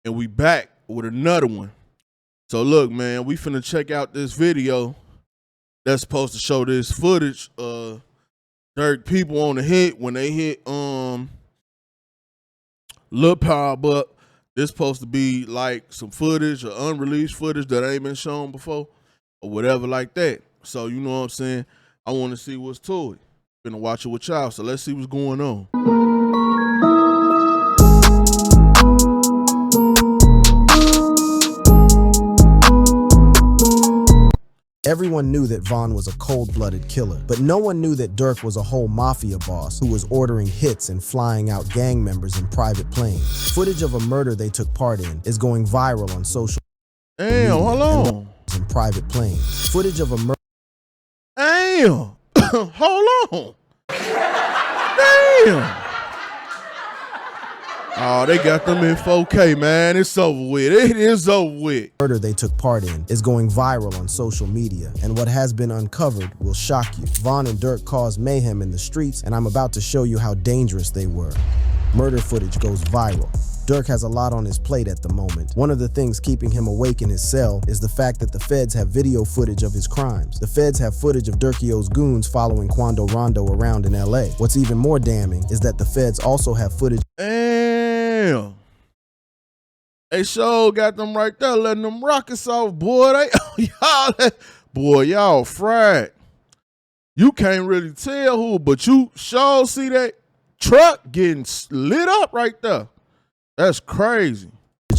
and we back with another one. So look, man, we finna check out this video that's supposed to show this footage of Durk people on the hit when they hit Lil Power, but this supposed to be like some footage or unreleased footage that ain't been shown before or whatever like that. So you know what I'm saying? I want to see what's to it. Finna watch it with y'all, so let's see what's going on. Everyone knew that Von was a cold-blooded killer, but no one knew that Durk was a whole mafia boss who was ordering hits and flying out gang members in private planes. Footage of a murder they took part in is going viral on social media. Damn, hold on. In private planes. Footage of a murder. Damn, hold on. Damn. Oh, they got them in 4K, man. It's over with. It is over with. Murder they took part in is going viral on social media, and what has been uncovered will shock you. Von and Durk caused mayhem in the streets, and I'm about to show you how dangerous they were. Murder footage goes viral. Durk has a lot on his plate at the moment. One of the things keeping him awake in his cell is the fact that the feds have video footage of his crimes. The feds have footage of Durkio's goons following Quando Rondo around in LA. What's even more damning is that the feds also have footage. Damn. They sure got them right there, letting them rockets off, boy. Y'all fried. You can't really tell who, but you sure see that truck getting lit up right there. That's crazy.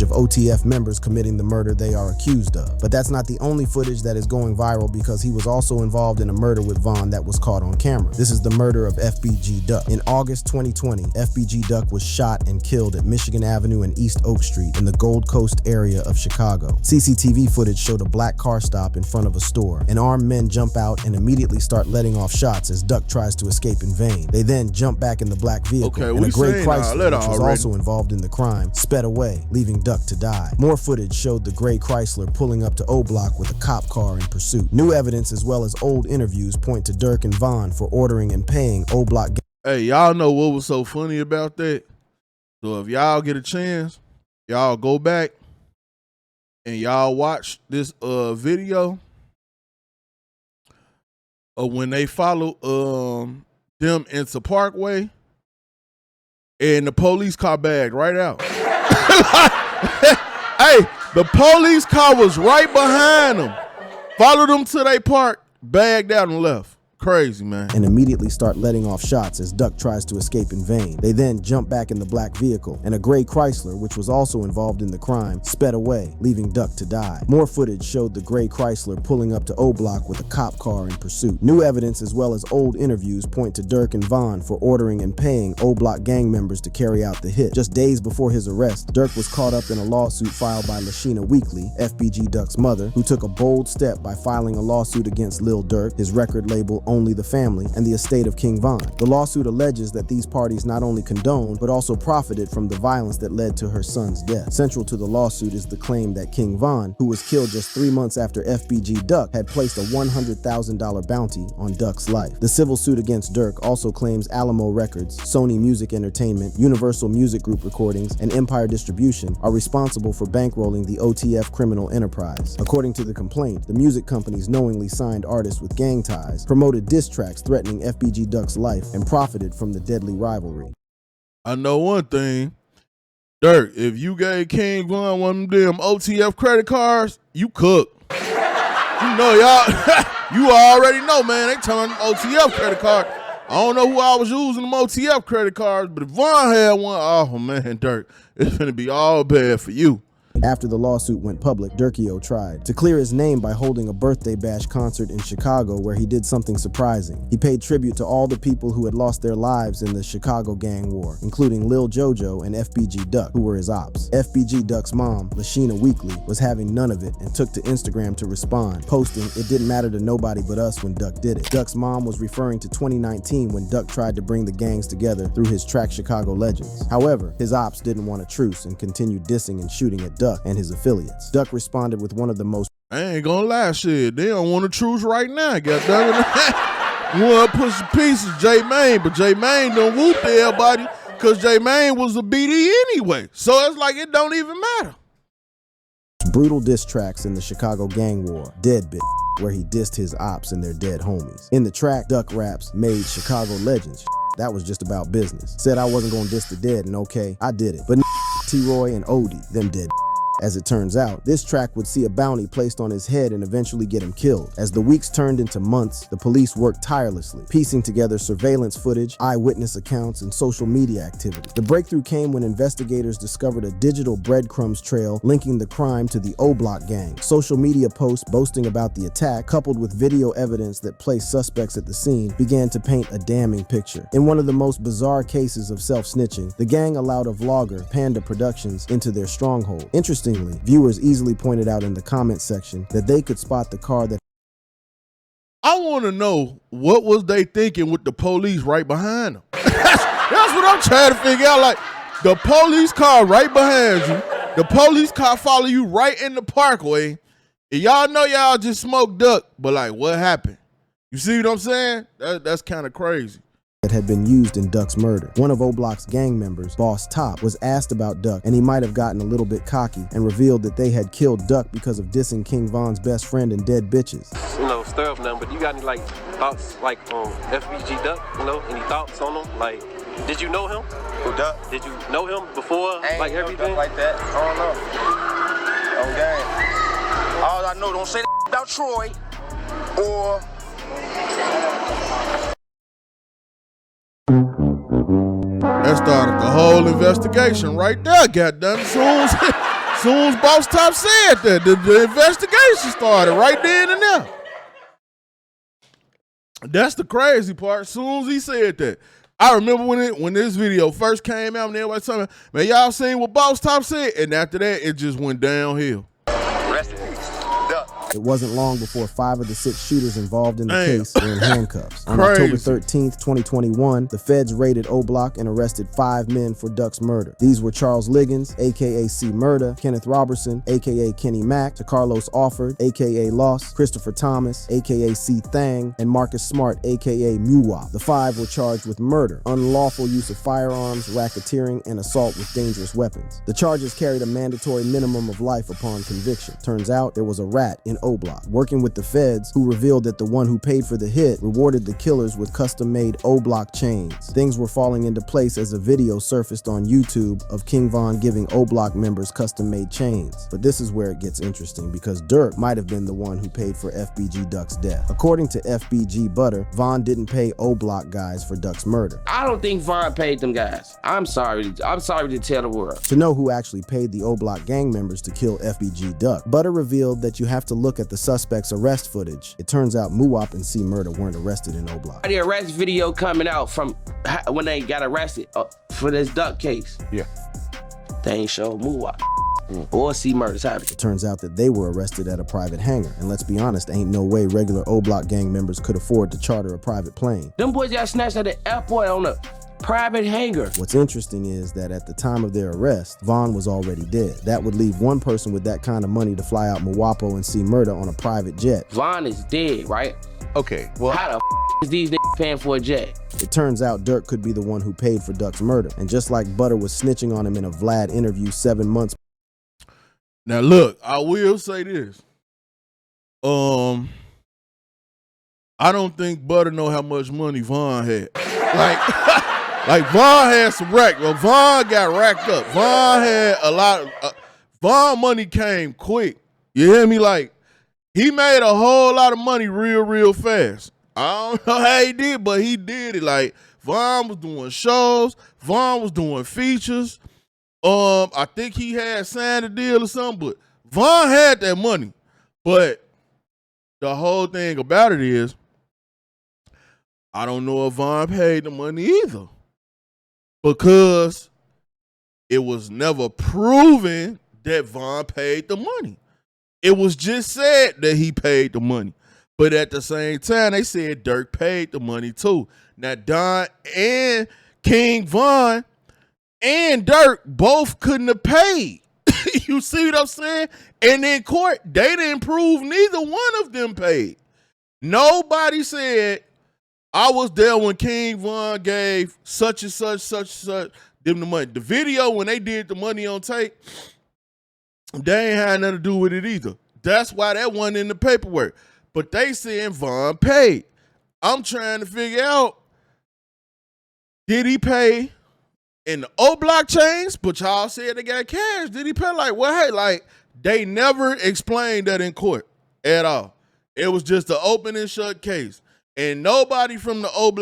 Of OTF members committing the murder they are accused of. But that's not the only footage that is going viral, because he was also involved in a murder with Von that was caught on camera. This is the murder of FBG Duck. In August 2020, FBG Duck was shot and killed at Michigan Avenue and East Oak Street in the Gold Coast area of Chicago. CCTV footage showed a black car stop in front of a store, and armed men jump out and immediately start letting off shots as Duck tries to escape in vain. They then jump back in the black vehicle, and a gray Chrysler, which was also involved in the crime, sped away, leaving Duck to die. More footage showed the gray Chrysler pulling up to O Block with a cop car in pursuit. New evidence as well as old interviews point to Durk and Von for ordering and paying O Block. Hey, y'all know what was so funny about that? So if y'all get a chance, y'all go back and y'all watch this video of when they follow them into Parkway and the police car bagged right out. Hey, the police car was right behind them. Followed them to they park, bagged out and left. Crazy, man. And immediately start letting off shots as Duck tries to escape in vain. They then jump back in the black vehicle, and a gray Chrysler, which was also involved in the crime, sped away, leaving Duck to die. More footage showed the gray Chrysler pulling up to O Block with a cop car in pursuit. New evidence as well as old interviews point to Durk and Von for ordering and paying O Block gang members to carry out the hit. Just days before his arrest, Durk was caught up in a lawsuit filed by Lashina Weekly, FBG Duck's mother, who took a bold step by filing a lawsuit against Lil Durk, his record label Only the Family, and the estate of King Von. The lawsuit alleges that these parties not only condoned, but also profited from the violence that led to her son's death. Central to the lawsuit is the claim that King Von, who was killed just 3 months after FBG Duck, had placed a $100,000 bounty on Duck's life. The civil suit against Durk also claims Alamo Records, Sony Music Entertainment, Universal Music Group Recordings, and Empire Distribution are responsible for bankrolling the OTF criminal enterprise. According to the complaint, the music companies knowingly signed artists with gang ties, promoted diss tracks threatening FBG Duck's life, and profited from the deadly rivalry. I know one thing, Durk, if you gave King Von one of them OTF credit cards, you cook. You know, y'all, you already know, man, they telling them OTF credit card. I don't know who I was using them OTF credit cards, but if Von had one, oh man, Durk, it's gonna be all bad for you. After the lawsuit went public, Durkio tried to clear his name by holding a birthday bash concert in Chicago where he did something surprising. He paid tribute to all the people who had lost their lives in the Chicago gang war, including Lil Jojo and FBG Duck, who were his ops. FBG Duck's mom, Lashina Weekly, was having none of it and took to Instagram to respond, posting, "It didn't matter to nobody but us when Duck did it." Duck's mom was referring to 2019 when Duck tried to bring the gangs together through his track Chicago Legends. However, his ops didn't want a truce and continued dissing and shooting at Duck and his affiliates. Duck responded with one of the most— I ain't gonna lie, shit, they don't want a truce right now, goddammit. You wanna push the pieces, J-Mane, but J-Mane done whooped everybody because J-Mane was a BD anyway. So it's like it don't even matter. Brutal diss tracks in the Chicago gang war, Dead Bitch, where he dissed his ops and their dead homies. In the track, Duck raps made Chicago legends. That was just about business. Said I wasn't gonna diss the dead, and okay, I did it. But T-Roy and Odie, them dead. As it turns out, this track would see a bounty placed on his head and eventually get him killed. As the weeks turned into months, the police worked tirelessly, piecing together surveillance footage, eyewitness accounts, and social media activity. The breakthrough came when investigators discovered a digital breadcrumbs trail linking the crime to the O-Block gang. Social media posts boasting about the attack, coupled with video evidence that placed suspects at the scene, began to paint a damning picture. In one of the most bizarre cases of self-snitching, the gang allowed a vlogger, Panda Productions, into their stronghold. Interestingly, viewers easily pointed out in the comment section that they could spot the car that I want to know what was they thinking with the police right behind them. That's what I'm trying to figure out. Like, the police car right behind you, the police car follow you right in the parkway, and y'all know y'all just smoked duck, but like, what happened? You see what I'm saying? That's kind of crazy. that had been used in Duck's murder. One of O-Block's gang members, Boss Top, was asked about Duck, and he might have gotten a little bit cocky and revealed that they had killed Duck because of dissing King Von's best friend and dead bitches. You know, stir up nothing, but you got any like thoughts like FBG Duck, you know, any thoughts on him? Like, did you know him? Who, Duck? Did you know him before, like everything? Like that, I don't know. On game. All I know, don't say that about Troy or... That started the whole investigation right there, goddamn. Soon as Boss Top said that, the investigation started right then and there. That's the crazy part. Soon as he said that. I remember when this video first came out and everybody told me, man, y'all seen what Boss Top said? And after that, it just went downhill. Rest in peace. Duck. It wasn't long before 5 of the 6 shooters involved in the case were in handcuffs. On Crazy. October 13th, 2021, the feds raided O-Block and arrested 5 men for Duck's murder. These were Charles Liggins, aka C. Murda, Kenneth Robertson, aka Kenny Mack, Carlos Offord, aka Loss, Christopher Thomas, aka C. Thang, and Marcus Smart, aka Muwop. The 5 were charged with murder, unlawful use of firearms, racketeering, and assault with dangerous weapons. The charges carried a mandatory minimum of life upon conviction. Turns out there was a rat in O-Block, working with the feds, who revealed that the one who paid for the hit rewarded the killers with custom-made O-Block chains. Things were falling into place as a video surfaced on YouTube of King Von giving O-Block members custom-made chains. But this is where it gets interesting, because Durk might have been the one who paid for FBG Duck's death. According to FBG Butter, Von didn't pay O-Block guys for Duck's murder. I don't think Von paid them guys. I'm sorry to tell the world. To know who actually paid the O-Block gang members to kill FBG Duck, Butter revealed that you have to look at the suspect's arrest footage. It turns out Muwop and C. Murda weren't arrested in O-Block. The arrest video coming out from when they got arrested for this Duck case. Yeah. They ain't show Muwop or C. Murda's happening. It turns out that they were arrested at a private hangar. And let's be honest, ain't no way regular O-Block gang members could afford to charter a private plane. Them boys got snatched at the airport on a private hangar. What's interesting is that at the time of their arrest, Von was already dead. That would leave one person with that kind of money to fly out Muwapo and C. Murda on a private jet. Von is dead, right? Okay, well... How the is these niggas paying for a jet? It turns out Durk could be the one who paid for Duck's murder. And just like Butter was snitching on him in a Vlad interview 7 months. Now look, I will say this. I don't think Butter know how much money Von had. Like Von had some rack. Well, Von got racked up. Von had a lot of Von money came quick. You hear me? Like, he made a whole lot of money real fast. I don't know how he did, but he did it. Like, Von was doing shows. Von was doing features. I think he had signed a deal or something, but Von had that money. But the whole thing about it is, I don't know if Von paid the money either, because it was never proven that Von paid the money. It was just said that he paid the money. But at the same time, they said Durk paid the money too. Now, Don and King Von and Durk both couldn't have paid. You see what I'm saying? And in court, they didn't prove neither one of them paid. Nobody said, I was there when King Von gave such and such them the money. The video, when they did the money on tape, they ain't had nothing to do with it either. That's why that wasn't in the paperwork. But they saying Von paid. I'm trying to figure out, did he pay in the old blockchains? But y'all said they got cash. Did he pay? Like, well, hey, like, they never explained that in court at all. It was just an open and shut case. And nobody from the old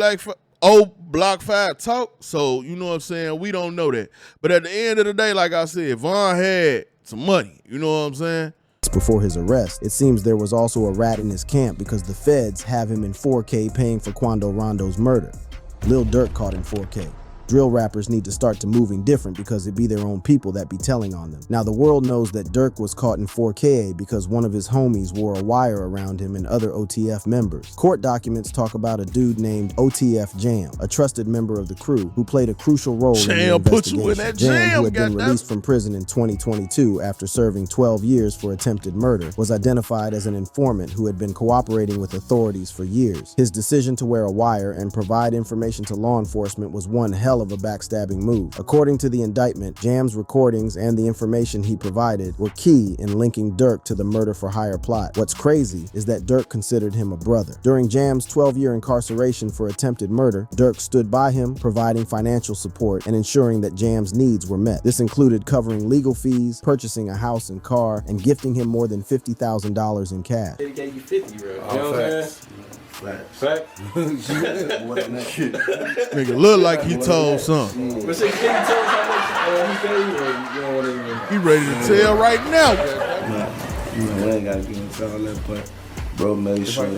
Block 5 talked. So, you know what I'm saying? We don't know that. But at the end of the day, like I said, Von had some money. You know what I'm saying? Before his arrest, it seems there was also a rat in his camp because the feds have him in 4K paying for Quando Rondo's murder. Lil Durk caught in 4K. Drill rappers need to start to moving different because it be their own people that be telling on them. Now the world knows that Durk was caught in 4K because one of his homies wore a wire around him and other OTF members. Court documents talk about a dude named OTF Jam, a trusted member of the crew who played a crucial role in the investigation. Jam, who had been released from prison in 2022 after serving 12 years for attempted murder, was identified as an informant who had been cooperating with authorities for years. His decision to wear a wire and provide information to law enforcement was one hell of a backstabbing move. According to the indictment, Jam's recordings and the information he provided were key in linking Durk to the murder for hire plot. What's crazy is that Durk considered him a brother. During Jam's 12-year incarceration for attempted murder, Durk stood by him, providing financial support and ensuring that Jam's needs were met. This included covering legal fees, purchasing a house and car, and gifting him more than $50,000 in cash. They gave you 50, bro. You know Oh, what I'm facts. saying? Fact. Nigga look like he told something. But so can you tell us how much he paid, or you don't want to even? He ready to tell right now. You know, we ain't gotta get into all that, but bro made sure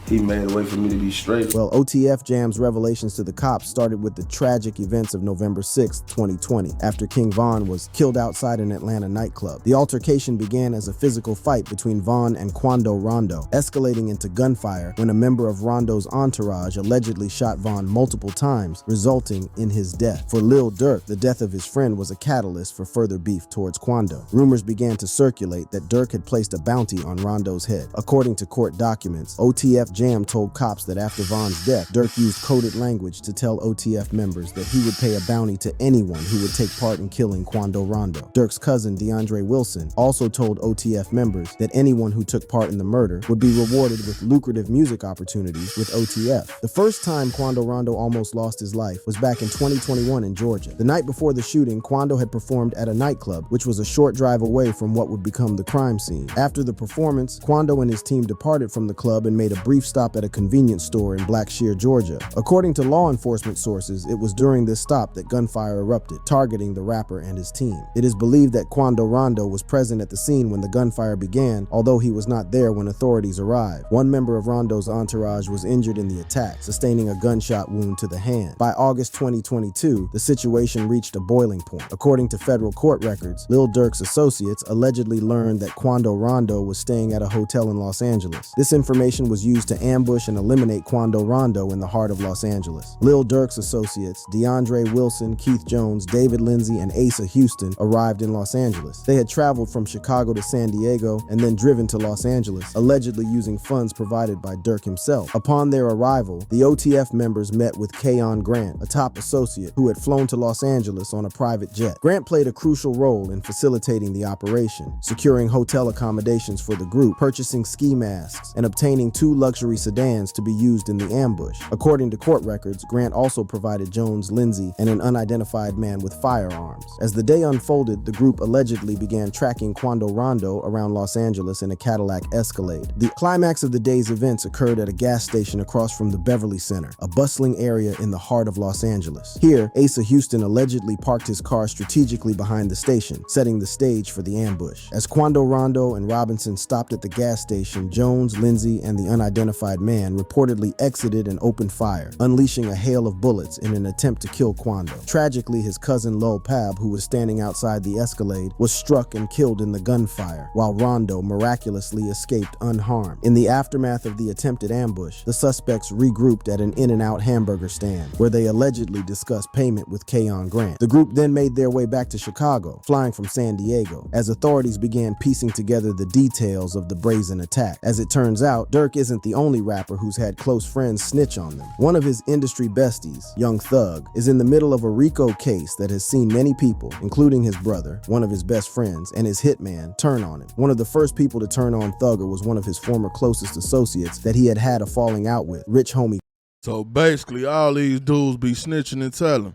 he made a way for me to be straight. Well, OTF Jam's revelations to the cops started with the tragic events of November 6, 2020, after King Von was killed outside an Atlanta nightclub. The altercation began as a physical fight between Von and Quando Rondo, escalating into gunfire when a member of Rondo's entourage allegedly shot Von multiple times, resulting in his death. For Lil Durk, the death of his friend was a catalyst for further beef towards Quando. Rumors began to circulate that Durk had placed a bounty on Rondo's head. According to court documents, OTF Jam told cops that after Von's death, Durk used coded language to tell OTF members that he would pay a bounty to anyone who would take part in killing Quando Rondo. Durk's cousin, DeAndre Wilson, also told OTF members that anyone who took part in the murder would be rewarded with lucrative music opportunities with OTF. The first time Quando Rondo almost lost his life was back in 2021 in Georgia. The night before the shooting, Quando had performed at a nightclub, which was a short drive away from what would become the crime scene. After the performance, Quando and his team departed from the club and made a brief stop at a convenience store in Blackshear, Georgia. According to law enforcement sources, it was during this stop that gunfire erupted, targeting the rapper and his team. It is believed that Quando Rondo was present at the scene when the gunfire began, although he was not there when authorities arrived. One member of Rondo's entourage was injured in the attack, sustaining a gunshot wound to the hand. By August 2022, the situation reached a boiling point. According to federal court records, Lil Durk's associates allegedly learned that Quando Rondo was staying at a hotel in Los Angeles. This information was used to ambush and eliminate Quando Rondo in the heart of Los Angeles. Lil Durk's associates, DeAndre Wilson, Keith Jones, David Lindsay, and Asa Houston, arrived in Los Angeles. They had traveled from Chicago to San Diego and then driven to Los Angeles, allegedly using funds provided by Durk himself. Upon their arrival, the OTF members met with Kayon Grant, a top associate who had flown to Los Angeles on a private jet. Grant played a crucial role in facilitating the operation, securing hotel accommodations for the group, purchasing ski masks, and obtaining 2 luxury sedans to be used in the ambush. According to court records, Grant also provided Jones, Lindsay, and an unidentified man with firearms. As the day unfolded, the group allegedly began tracking Quando Rondo around Los Angeles in a Cadillac Escalade. The climax of the day's events occurred at a gas station across from the Beverly Center, a bustling area in the heart of Los Angeles. Here, Asa Houston allegedly parked his car strategically behind the station, setting the stage for the ambush. As Quando Rondo and Robinson stopped at the gas station, Jones, Lindsay, and the unidentified man reportedly exited and opened fire, unleashing a hail of bullets in an attempt to kill Quando. Tragically, his cousin Lil Pab, who was standing outside the Escalade, was struck and killed in the gunfire, while Rondo miraculously escaped unharmed. In the aftermath of the attempted ambush, the suspects regrouped at an In-N-Out hamburger stand, where they allegedly discussed payment with Kayon Grant. The group then made their way back to Chicago, flying from San Diego, as authorities began piecing together the details of the brazen attack. As it turns out, Durk isn't the only rapper who's had close friends snitch on them. One of his industry besties, Young Thug, is in the middle of a RICO case that has seen many people, including his brother, one of his best friends, and his hitman, turn on him. One of the first people to turn on Thugger was one of his former closest associates that he had a falling out with, Rich Homie. So basically, all these dudes be snitching and telling.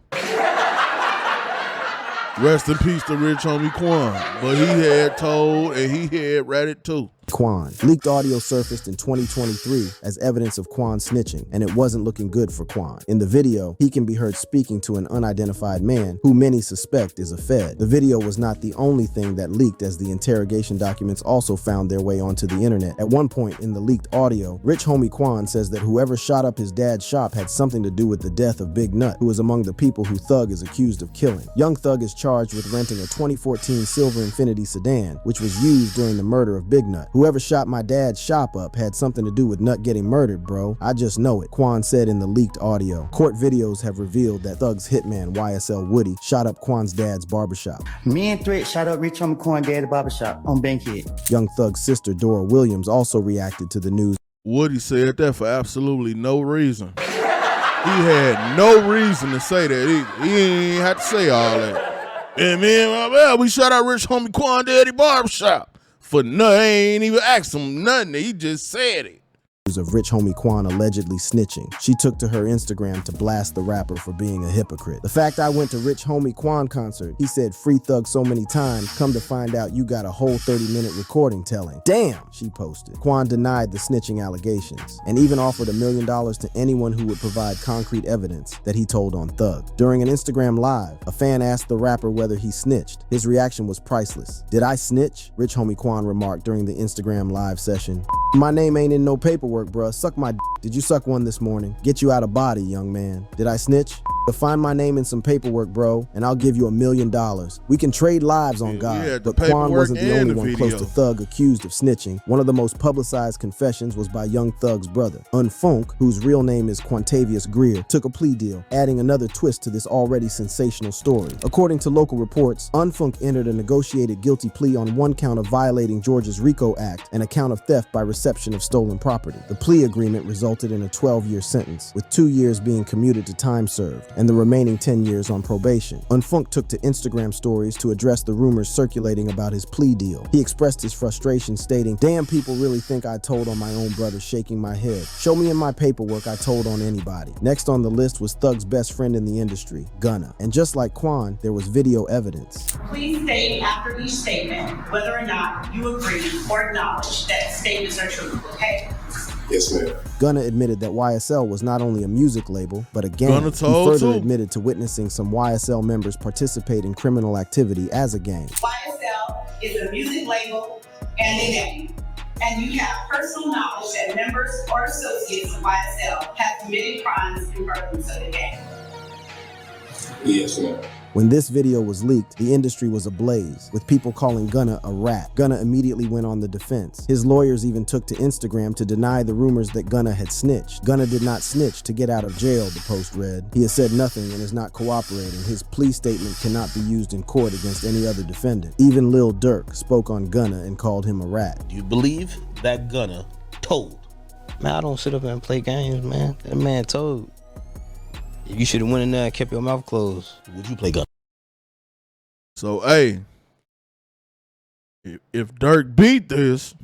Rest in peace to Rich Homie Quan, but he had told and he had ratted too. Quan. Leaked audio surfaced in 2023 as evidence of Quan snitching, and it wasn't looking good for Quan. In the video, he can be heard speaking to an unidentified man who many suspect is a Fed. The video was not the only thing that leaked, as the interrogation documents also found their way onto the internet. At one point in the leaked audio, Rich Homie Quan says that whoever shot up his dad's shop had something to do with the death of Big Nut, who was among the people who Thug is accused of killing. Young Thug is charged with renting a 2014 silver Infiniti sedan, which was used during the murder of Big Nut. Whoever shot my dad's shop up had something to do with Nut getting murdered, bro. I just know it, Quan said in the leaked audio. Court videos have revealed that Thug's hitman, YSL Woody, shot up Quan's dad's barbershop. Me and Threat shot up Rich Homie Quan dad's barbershop on Bankhead. Young Thug's sister, Dora Williams, also reacted to the news. Woody said that for absolutely no reason. He had no reason to say that either. He ain't had to say all that. And man, we shot out Rich Homie Quan daddy barbershop. For nothing, ain't even asked him nothing. He just said it. Of Rich Homie Quan allegedly snitching. She took to her Instagram to blast the rapper for being a hypocrite. The fact I went to Rich Homie Quan concert, he said free Thug so many times, come to find out you got a whole 30-minute recording telling. Damn, she posted. Quan denied the snitching allegations and even offered $1 million to anyone who would provide concrete evidence that he told on Thug. During an Instagram live, a fan asked the rapper whether he snitched. His reaction was priceless. Did I snitch? Rich Homie Quan remarked during the Instagram live session. My name ain't in no paperwork, bruh. Suck my d. Did you suck one this morning? Get you out of body, young man. Did I snitch? But find my name in some paperwork, bro, and I'll give you $1 million. We can trade lives on God, but Quan wasn't the only one close to Thug accused of snitching. One of the most publicized confessions was by Young Thug's brother. Unfunk, whose real name is Quantavious Greer, took a plea deal, adding another twist to this already sensational story. According to local reports, Unfunk entered a negotiated guilty plea on one count of violating Georgia's RICO Act and a count of theft by reception of stolen property. The plea agreement resulted in a 12-year sentence, with 2 years being commuted to time served and the remaining 10 years on probation. Unfunk took to Instagram stories to address the rumors circulating about his plea deal. He expressed his frustration, stating, "Damn, people really think I told on my own brother," shaking my head. "Show me in my paperwork I told on anybody." Next on the list was Thug's best friend in the industry, Gunna. And just like Quan, there was video evidence. Please state after each statement whether or not you agree or acknowledge that statements are true, okay? Yes, ma'am. Gunna admitted that YSL was not only a music label, but a gang. He further admitted to witnessing some YSL members participate in criminal activity as a gang. YSL is a music label and a gang, and you have personal knowledge that members or associates of YSL have committed crimes in furtherance of the gang. Yes, ma'am. When this video was leaked, the industry was ablaze, with people calling Gunna a rat. Gunna immediately went on the defense. His lawyers even took to Instagram to deny the rumors that Gunna had snitched. Gunna did not snitch to get out of jail, the post read. He has said nothing and is not cooperating. His plea statement cannot be used in court against any other defendant. Even Lil Durk spoke on Gunna and called him a rat. Do you believe that Gunna told? Man, I don't sit up and play games, man. That man told. You should have went in there and kept your mouth closed. Would you play Gunna? So, hey, if Durk beat this,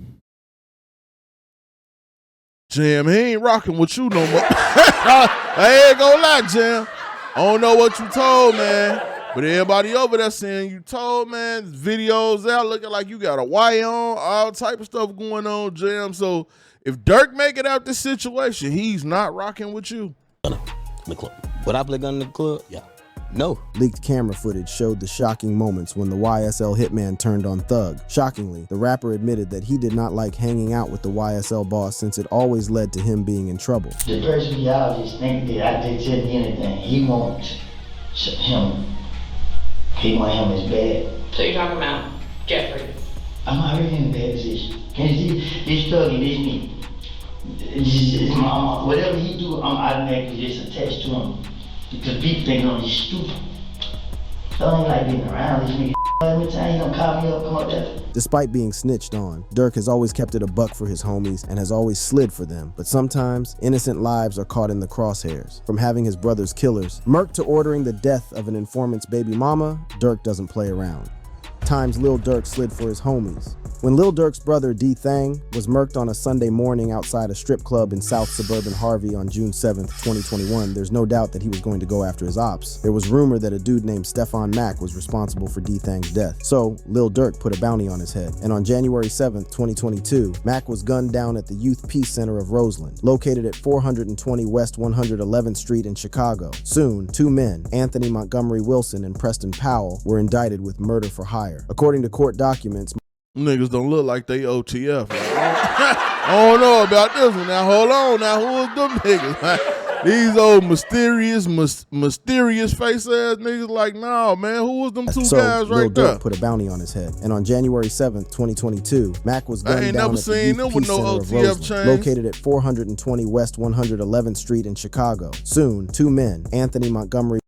Jam, he ain't rocking with you no more. I ain't gonna lie, Jam. I don't know what you told, man. But everybody over there saying you told, man. Videos out looking like you got a wire on, all type of stuff going on, Jam. So if Durk make it out this situation, he's not rocking with you. Gunna in the club. Would I play Gunna in the club? Yeah. No. Leaked camera footage showed the shocking moments when the YSL hitman turned on Thug. Shockingly, the rapper admitted that he did not like hanging out with the YSL boss since it always led to him being in trouble. The personality think that I did tell you anything. He wants him. He want him as bad. So you're talking about Jeffrey? I'm already in a bad position. Can you see this Thug and this me? Whatever he do, I'm automatically just attached to him. Because people think I'm just stupid. So I ain't like being around this nigga. Every time he gonna call me up, come up there. Despite being snitched on, Durk has always kept it a buck for his homies and has always slid for them. But sometimes, innocent lives are caught in the crosshairs. From having his brother's killers murked to ordering the death of an informant's baby mama, Durk doesn't play around. Times Lil Durk slid for his homies. When Lil Durk's brother D Thang was murked on a Sunday morning outside a strip club in South Suburban Harvey on June 7th, 2021, there's no doubt that he was going to go after his ops. There was rumor that a dude named Stefan Mack was responsible for D Thang's death. So, Lil Durk put a bounty on his head. And on January 7th, 2022, Mack was gunned down at the Youth Peace Center of Roseland, located at 420 West 111th Street in Chicago. Soon, two men, Anthony Montgomery Wilson and Preston Powell, were indicted with murder for hire. According to court documents, niggas don't look like they OTF. I don't know about this one. Now, hold on. Now, who is them niggas? These old mysterious face-ass niggas like, nah, man, who was them two guys Lil right Durk there? put a bounty on his head. And on January 7th, 2022, Mack was gunned down at the Youth Peace Center of Roseland, located at 420 West 111th Street in Chicago. Soon, two men, Anthony Montgomery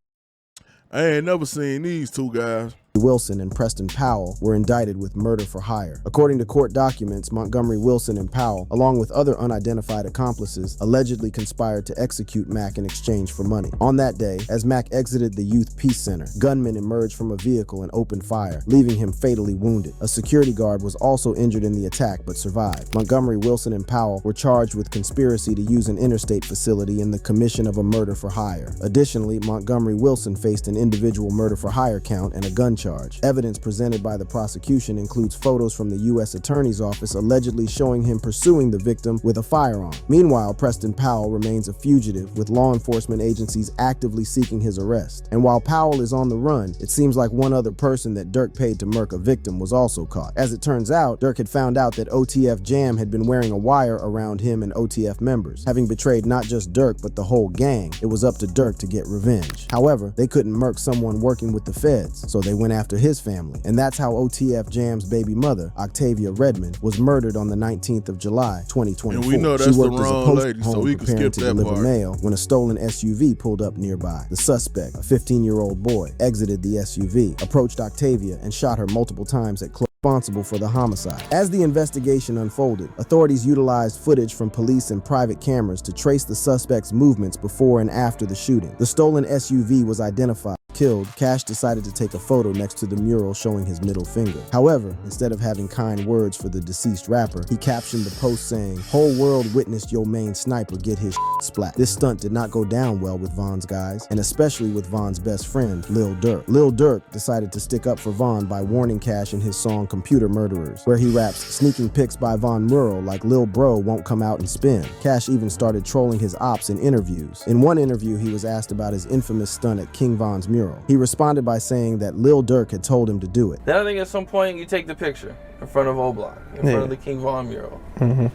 I ain't never seen these two guys. Wilson and Preston Powell were indicted with murder for hire. According to court documents, Montgomery Wilson and Powell, along with other unidentified accomplices, allegedly conspired to execute Mack in exchange for money. On that day, as Mack exited the Youth Peace Center, gunmen emerged from a vehicle and opened fire, leaving him fatally wounded. A security guard was also injured in the attack but survived. Montgomery Wilson and Powell were charged with conspiracy to use an interstate facility in the commission of a murder for hire. Additionally, Montgomery Wilson faced an individual murder for hire count and a gun charge. Evidence presented by the prosecution includes photos from the U.S. Attorney's Office allegedly showing him pursuing the victim with a firearm. Meanwhile, Preston Powell remains a fugitive, with law enforcement agencies actively seeking his arrest. And while Powell is on the run, it seems like one other person that Durk paid to murk a victim was also caught. As it turns out, Durk had found out that OTF Jam had been wearing a wire around him and OTF members. Having betrayed not just Durk, but the whole gang, it was up to Durk to get revenge. However, they couldn't murk someone working with the feds, so they went after his family. And that's how OTF Jam's baby mother, Octavia Redmond, was murdered on the 19th of July, 2024. And we know that's she worked the as a wrong post lady, so home we can preparing skip to that deliver part. mail when a stolen SUV pulled up nearby. The suspect, a 15-year-old boy, exited the SUV, approached Octavia, and shot her multiple times at responsible for the homicide. As the investigation unfolded, authorities utilized footage from police and private cameras to trace the suspect's movements before and after the shooting. The stolen SUV was identified. Killed, Cash decided to take a photo next to the mural showing his middle finger. However, instead of having kind words for the deceased rapper, he captioned the post saying, "Whole world witnessed your main sniper get his splat." This stunt did not go down well with Von's guys, and especially with Von's best friend, Lil Durk. Lil Durk decided to stick up for Von by warning Cash in his song Computer Murderers, where he raps sneaking pics by Von mural like Lil Bro won't come out and spin. Cash even started trolling his ops in interviews. In one interview, he was asked about his infamous stunt at King Von's mural. He responded by saying that Lil Durk had told him to do it. Then I think at some point you take the picture in front of O-Block, in front of the King Von mural. Mm-hmm.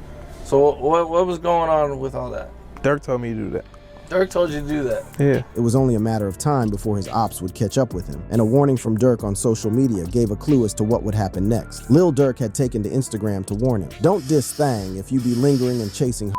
So what was going on with all that? Durk told me to do that. Durk told you to do that? Yeah. It was only a matter of time before his ops would catch up with him, and a warning from Durk on social media gave a clue as to what would happen next. Lil Durk had taken to Instagram to warn him. "Don't diss Thang if you be lingering and chasing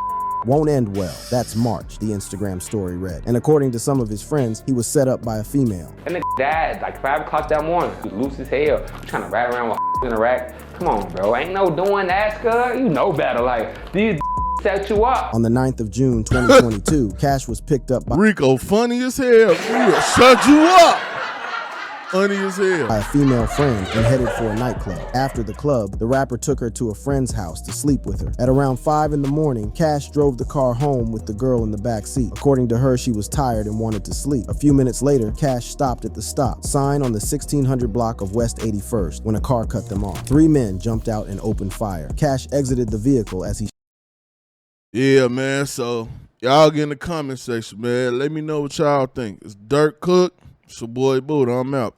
won't end well. That's March," the Instagram story read. And according to some of his friends, he was set up by a female. And the dad, like 5 o'clock that morning, he loose as hell, trying to ride around with in the rack. Come on, bro, ain't no doing that, cuz. You know better, like, these set you up. On the 9th of June, 2022, Cash was picked up by Rico, funny as hell. Shut you up. Funny as hell. By a female friend and headed for a nightclub. After the club, the rapper took her to a friend's house to sleep with her. At around 5 in the morning, Cash drove the car home with the girl in the back seat. According to her, she was tired and wanted to sleep. A few minutes later, Cash stopped at the stop sign on the 1600 block of West 81st when a car cut them off. 3 men jumped out and opened fire. Cash exited the vehicle as he... Yeah, man, so y'all get in the comment section, man. Let me know what y'all think. It's Durk Cook. It's your boy Buddha. I'm out.